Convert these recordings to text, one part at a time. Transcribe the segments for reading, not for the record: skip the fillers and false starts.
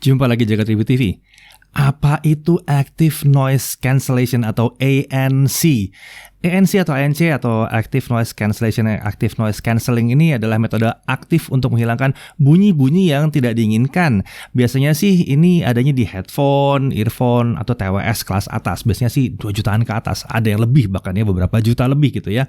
Jumpa lagi Jagat Ribut TV. Apa itu Active Noise Cancellation atau ANC? ANC atau ANC atau Active Noise Cancellation, Active Noise Cancelling ini adalah metode aktif untuk menghilangkan bunyi-bunyi yang tidak diinginkan. Biasanya sih ini adanya di headphone, earphone, atau TWS kelas atas. Biasanya sih 2 jutaan ke atas. Ada yang lebih, bahkan ya beberapa juta lebih gitu ya.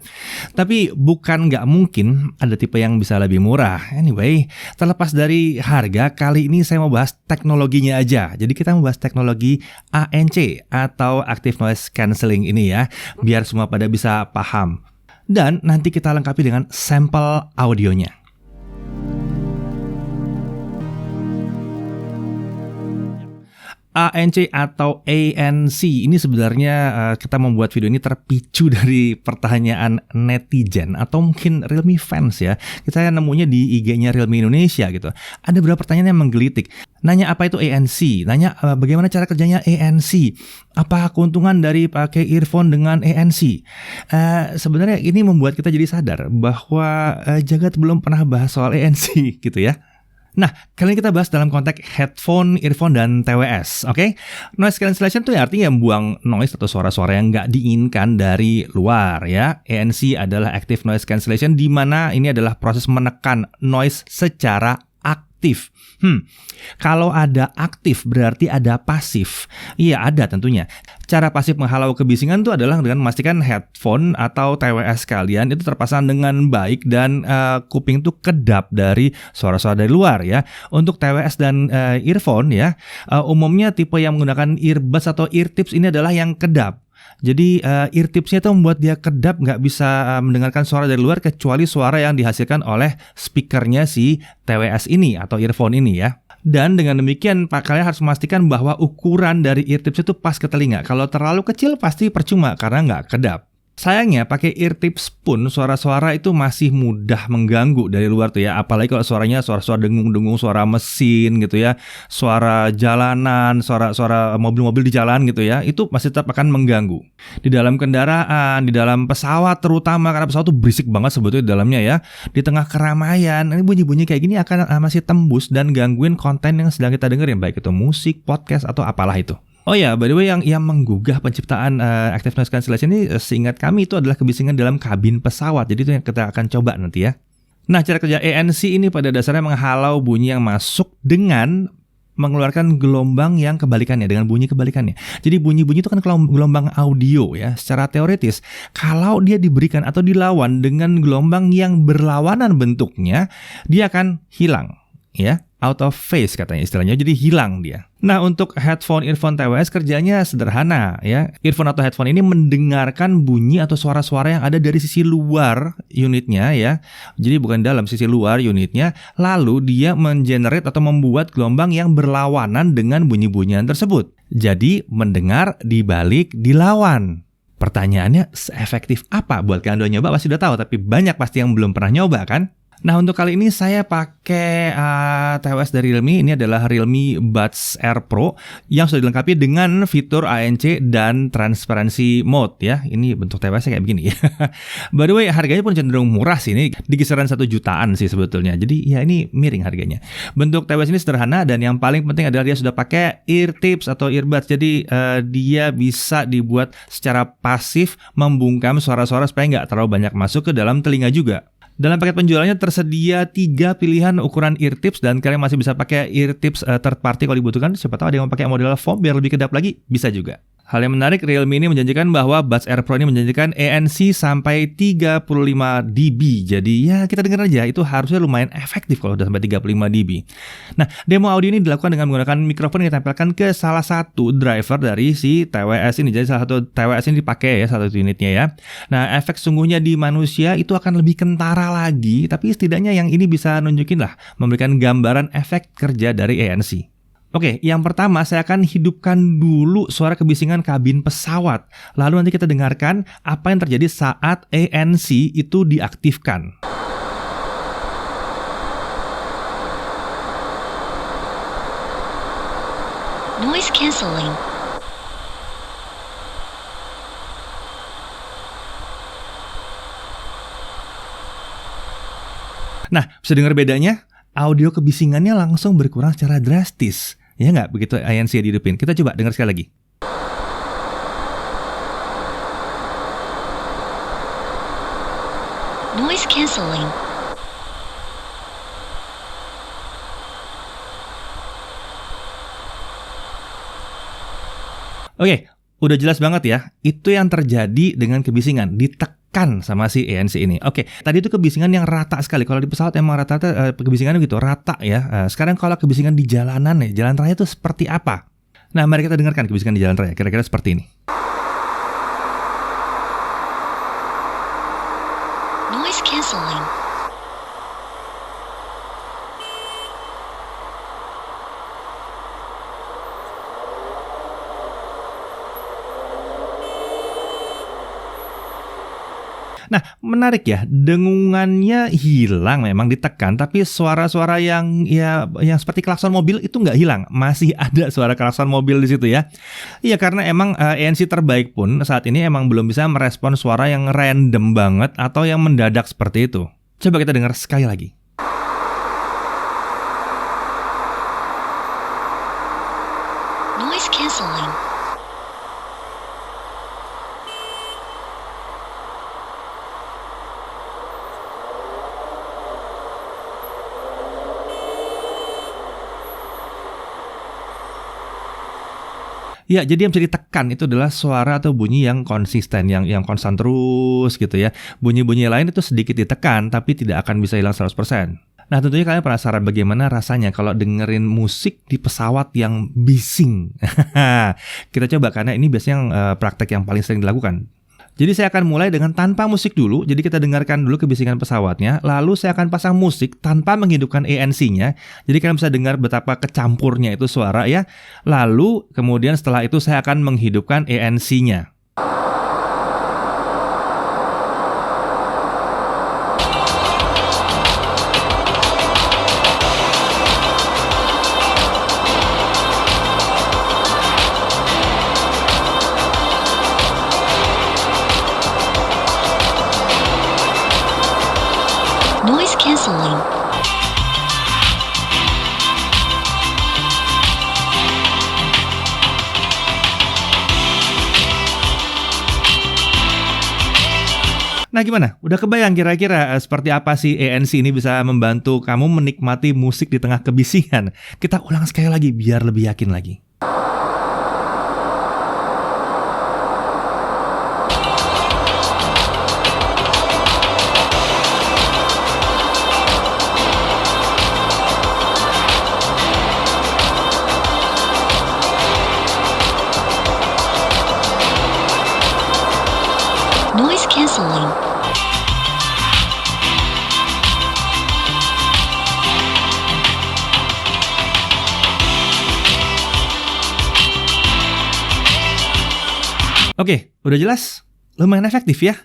Tapi bukan nggak mungkin ada tipe yang bisa lebih murah. Anyway, terlepas dari harga, kali ini saya mau bahas teknologinya aja. Jadi kita mau bahas teknologi ANC atau Active Noise Cancelling ini ya, biar semua pada bisa paham. Dan nanti kita lengkapi dengan sampel audionya. ANC atau ANC ini sebenarnya kita membuat video ini terpicu dari pertanyaan netizen atau mungkin Realme fans ya. Kita nemunya di IG-nya Realme Indonesia gitu. Ada beberapa pertanyaan yang menggelitik. Nanya apa itu ANC, nanya bagaimana cara kerjanya ANC, apa keuntungan dari pakai earphone dengan ANC. Sebenarnya ini membuat kita jadi sadar bahwa Jagat belum pernah bahas soal ANC gitu ya. Nah, kali ini kita bahas dalam konteks headphone, earphone, dan TWS, oke? Noise cancellation itu ya artinya membuang noise atau suara-suara yang nggak diinginkan dari luar, ya. ANC adalah active noise cancellation, di mana ini adalah proses menekan noise secara aktif. Kalau ada aktif berarti ada pasif. Iya, ada tentunya. Cara pasif menghalau kebisingan itu adalah dengan memastikan headphone atau TWS kalian itu terpasang dengan baik dan kuping itu kedap dari suara-suara dari luar ya. Untuk TWS dan earphone ya, umumnya tipe yang menggunakan earbuds atau ear tips ini adalah yang kedap. Jadi ear tipsnya itu membuat dia kedap, nggak bisa mendengarkan suara dari luar kecuali suara yang dihasilkan oleh speakernya si TWS ini atau earphone ini ya. Dan dengan demikian kalian harus memastikan bahwa ukuran dari ear tips itu pas ke telinga. Kalau terlalu kecil pasti percuma karena nggak kedap. Sayangnya pakai ear tips pun suara-suara itu masih mudah mengganggu dari luar tuh ya. Apalagi kalau suaranya suara-suara dengung-dengung, suara mesin gitu ya, suara jalanan, suara mobil-mobil di jalan gitu ya. Itu masih tetap akan mengganggu. Di dalam kendaraan, di dalam pesawat terutama, karena pesawat tuh berisik banget sebetulnya di dalamnya ya. Di tengah keramaian, ini bunyi-bunyi kayak gini akan masih tembus dan gangguin konten yang sedang kita dengerin, baik itu musik, podcast atau apalah itu. Oh ya, by the way yang menggugah penciptaan Active Noise Cancellation ini seingat kami itu adalah kebisingan dalam kabin pesawat. Jadi itu yang kita akan coba nanti ya. Nah, cara kerja ANC ini pada dasarnya menghalau bunyi yang masuk dengan mengeluarkan gelombang yang kebalikannya, dengan bunyi kebalikannya. Jadi bunyi-bunyi itu kan gelombang audio ya. Secara teoritis, kalau dia diberikan atau dilawan dengan gelombang yang berlawanan bentuknya, dia akan hilang ya. Out of phase katanya istilahnya, jadi hilang dia. Nah, untuk headphone, earphone, TWS kerjanya sederhana ya. Earphone atau headphone ini mendengarkan bunyi atau suara-suara yang ada dari sisi luar unitnya ya. Jadi bukan dalam, sisi luar unitnya. Lalu dia mengenerate atau membuat gelombang yang berlawanan dengan bunyi-bunyian tersebut. Jadi mendengar dibalik dilawan. Pertanyaannya, seefektif apa? Buat kalian udah nyoba pasti udah tahu, tapi banyak pasti yang belum pernah nyoba kan? Nah, untuk kali ini saya pakai TWS dari Realme. Ini adalah Realme Buds Air Pro yang sudah dilengkapi dengan fitur ANC dan transparency mode ya. Ini bentuk TWS-nya kayak begini ya. By the way, harganya pun cenderung murah sih, ini di kisaran 1 jutaan sih sebetulnya. Jadi ya ini miring harganya. Bentuk TWS ini sederhana dan yang paling penting adalah dia sudah pakai ear tips atau earbuds. Jadi dia bisa dibuat secara pasif membungkam suara-suara supaya nggak terlalu banyak masuk ke dalam telinga juga. Dalam paket penjualannya tersedia 3 pilihan ukuran ear tips dan kalian masih bisa pakai ear tips third party kalau dibutuhkan. Siapa tahu ada yang mau pakai model foam biar lebih kedap lagi, bisa juga. Hal yang menarik, Realme ini menjanjikan bahwa Buds Air Pro ini menjanjikan ANC sampai 35 dB. Jadi ya kita dengar aja, itu harusnya lumayan efektif kalau udah sampai 35 dB. Nah, demo audio ini dilakukan dengan menggunakan mikrofon yang ditempelkan ke salah satu driver dari si TWS ini. Jadi salah satu TWS ini dipakai ya, satu unitnya ya. Nah, efek sungguhnya di manusia itu akan lebih kentara lagi, tapi setidaknya yang ini bisa nunjukin lah, memberikan gambaran efek kerja dari ANC. Oke, yang pertama saya akan hidupkan dulu suara kebisingan kabin pesawat. Lalu nanti kita dengarkan apa yang terjadi saat ANC itu diaktifkan. Noise cancelling. Nah, bisa dengar bedanya? Audio kebisingannya langsung berkurang secara drastis. Ya nggak, begitu ANC dihidupin. Kita coba dengar sekali lagi. Noise cancelling. Oke, udah jelas banget ya. Itu yang terjadi dengan kebisingan, ditekan sama si ANC ini. Oke, tadi itu kebisingan yang rata sekali. Kalau di pesawat emang rata-rata kebisingannya gitu, rata ya. Sekarang kalau kebisingan di jalanan nih, jalan raya itu seperti apa? Nah, mari kita dengarkan kebisingan di jalan raya. Kira-kira seperti ini. Noise cancelling. Nah, menarik ya, dengungannya hilang memang ditekan, tapi suara-suara yang seperti klakson mobil itu nggak hilang, masih ada suara klakson mobil di situ ya. Iya, karena emang ANC terbaik pun saat ini emang belum bisa merespon suara yang random banget atau yang mendadak seperti itu. Coba kita dengar sekali lagi. Noise cancelling. Ya, jadi yang bisa ditekan itu adalah suara atau bunyi yang konsisten, yang konstan terus gitu ya. Bunyi-bunyi lain itu sedikit ditekan, tapi tidak akan bisa hilang 100%. Nah, tentunya kalian penasaran bagaimana rasanya kalau dengerin musik di pesawat yang bising. Kita coba, karena ini biasanya praktek yang paling sering dilakukan. Jadi saya akan mulai dengan tanpa musik dulu. Jadi kita dengarkan dulu kebisingan pesawatnya. Lalu saya akan pasang musik tanpa menghidupkan ANC-nya. Jadi kalian bisa dengar betapa kecampurnya itu suara ya. Lalu kemudian setelah itu saya akan menghidupkan ANC-nya. Noise cancelling. Nah, gimana? Udah kebayang kira-kira seperti apa sih ANC ini bisa membantu kamu menikmati musik di tengah kebisingan? Kita ulang sekali lagi biar lebih yakin lagi. Noise cancelling. Oke, udah jelas? Lumayan efektif ya.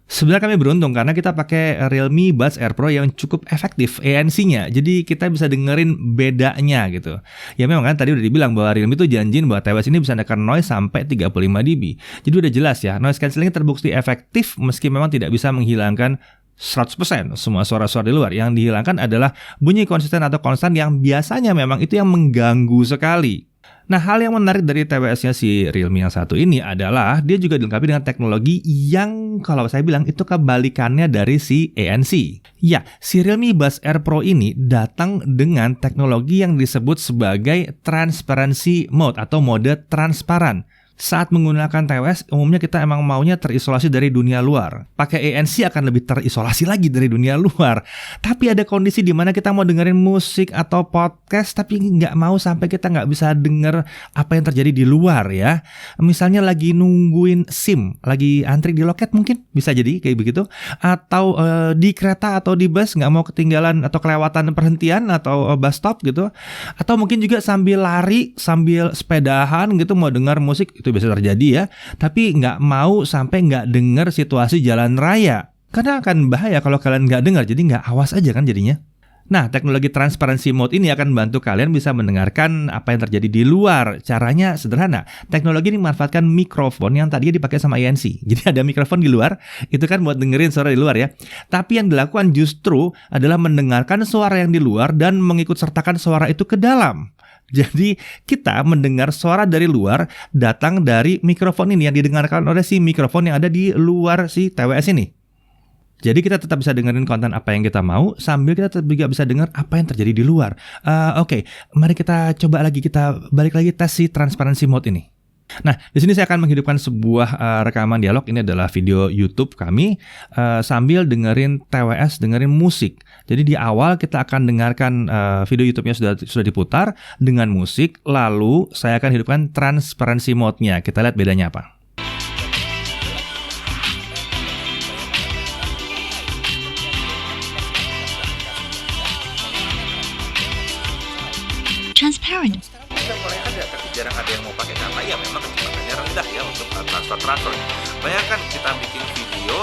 Sebenarnya kami beruntung karena kita pakai Realme Buds Air Pro yang cukup efektif ANC-nya. Jadi kita bisa dengerin bedanya gitu. Ya memang kan tadi udah dibilang bahwa Realme itu janjiin bahwa TWS ini bisa menekan noise sampai 35 dB. Jadi udah jelas ya, noise cancelling terbukti efektif meski memang tidak bisa menghilangkan 100% semua suara-suara di luar. Yang dihilangkan adalah bunyi konsisten atau konstan yang biasanya memang itu yang mengganggu sekali. Nah, hal yang menarik dari TWS-nya si Realme yang satu ini adalah dia juga dilengkapi dengan teknologi yang kalau saya bilang itu kebalikannya dari si ANC. Ya, si Realme Buds Air Pro ini datang dengan teknologi yang disebut sebagai Transparency Mode atau mode transparan. Saat menggunakan TWS, umumnya kita emang maunya terisolasi dari dunia luar. Pakai ANC akan lebih terisolasi lagi dari dunia luar. Tapi ada kondisi di mana kita mau dengerin musik atau podcast, tapi nggak mau sampai kita nggak bisa denger apa yang terjadi di luar ya. Misalnya lagi nungguin SIM, lagi antri di loket mungkin, bisa jadi kayak begitu. Atau di kereta atau di bus nggak mau ketinggalan atau kelewatan perhentian atau bus stop gitu. Atau mungkin juga sambil lari, sambil sepedahan gitu mau dengar musik, itu biasa terjadi ya, tapi nggak mau sampai nggak dengar situasi jalan raya, karena akan bahaya kalau kalian nggak dengar, jadi nggak awas aja kan jadinya. Nah, teknologi transparency mode ini akan membantu kalian bisa mendengarkan apa yang terjadi di luar. Caranya sederhana, teknologi ini memanfaatkan mikrofon yang tadinya dipakai sama ANC. Jadi ada mikrofon di luar, itu kan buat dengerin suara di luar ya. Tapi yang dilakukan justru adalah mendengarkan suara yang di luar dan mengikut sertakan suara itu ke dalam. Jadi kita mendengar suara dari luar datang dari mikrofon ini yang didengarkan oleh si mikrofon yang ada di luar si TWS ini. Jadi kita tetap bisa dengerin konten apa yang kita mau sambil kita tetap juga bisa dengar apa yang terjadi di luar. Oke, mari kita coba lagi, kita balik lagi tes si transparency mode ini. Nah, di sini saya akan menghidupkan sebuah rekaman dialog. Ini adalah video YouTube kami sambil dengerin TWS, dengerin musik. Jadi di awal kita akan dengarkan video YouTube-nya sudah diputar dengan musik, lalu saya akan hidupkan transparency mode-nya. Kita lihat bedanya apa. Transparent. Sudah mulai ada, tapi jarang ada yang mau pakai karena ya memang kecepatannya rendah ya untuk transfer. Bayangkan kita bikin video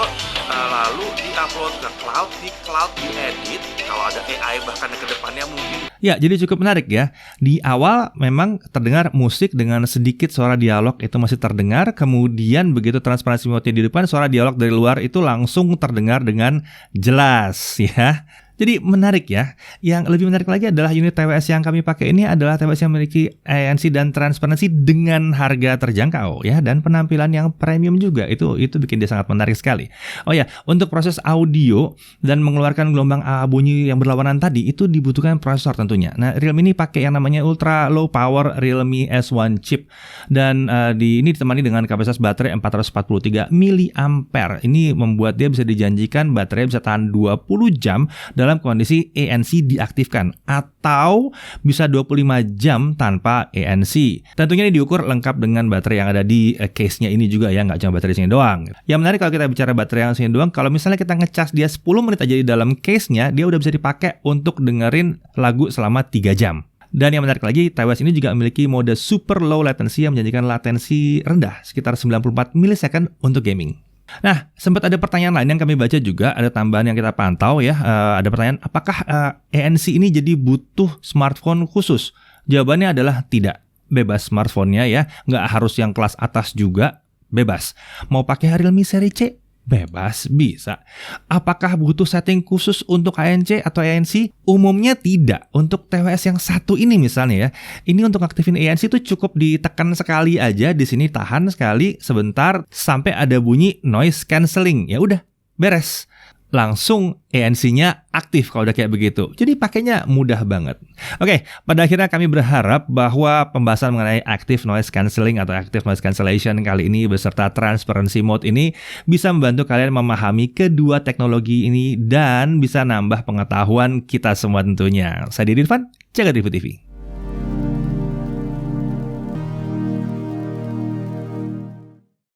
lalu di-upload ke cloud, di cloud diedit, kalau ada AI bahkan ke depannya mungkin. Ya, jadi cukup menarik ya. Di awal memang terdengar musik dengan sedikit suara dialog itu masih terdengar, kemudian begitu transparansi mode di depan, suara dialog dari luar itu langsung terdengar dengan jelas ya. Jadi menarik ya. Yang lebih menarik lagi adalah unit TWS yang kami pakai ini adalah TWS yang memiliki ANC dan transparansi dengan harga terjangkau ya, dan penampilan yang premium juga. Itu bikin dia sangat menarik sekali. Oh ya, untuk proses audio dan mengeluarkan gelombang bunyi yang berlawanan tadi itu dibutuhkan prosesor tentunya. Nah, Realme ini pakai yang namanya ultra low power Realme S1 chip, dan ini ditemani dengan kapasitas baterai 443 mAh. Ini membuat dia bisa dijanjikan baterai bisa tahan 20 jam dalam kondisi ANC diaktifkan, atau bisa 25 jam tanpa ANC. Tentunya ini diukur lengkap dengan baterai yang ada di case-nya ini juga ya, nggak cuma baterai sini doang. Yang menarik kalau kita bicara baterai yang sini doang, kalau misalnya kita ngecas dia 10 menit aja di dalam case-nya, dia udah bisa dipakai untuk dengerin lagu selama 3 jam. Dan yang menarik lagi, TWS ini juga memiliki mode super low latency yang menjanjikan latensi rendah, sekitar 94 milisecond untuk gaming. Nah, sempat ada pertanyaan lain yang kami baca juga, ada tambahan yang kita pantau ya. Ada pertanyaan, apakah ANC ini jadi butuh smartphone khusus? Jawabannya adalah tidak. Bebas smartphone-nya ya, nggak harus yang kelas atas juga, bebas. Mau pakai Realme seri C? Bebas, bisa. Apakah butuh setting khusus untuk ANC atau ANC? Umumnya tidak. Untuk TWS yang satu ini misalnya ya, ini untuk aktifin ANC itu cukup ditekan sekali aja, di sini tahan sekali sebentar sampai ada bunyi noise cancelling. Ya udah, beres. Langsung ANC-nya aktif kalau udah kayak begitu. Jadi pakainya mudah banget. Oke, pada akhirnya kami berharap bahwa pembahasan mengenai active noise cancelling atau active noise cancellation kali ini beserta transparency mode ini bisa membantu kalian memahami kedua teknologi ini dan bisa nambah pengetahuan kita semua tentunya. Saya Didi Irfan, jaga TV.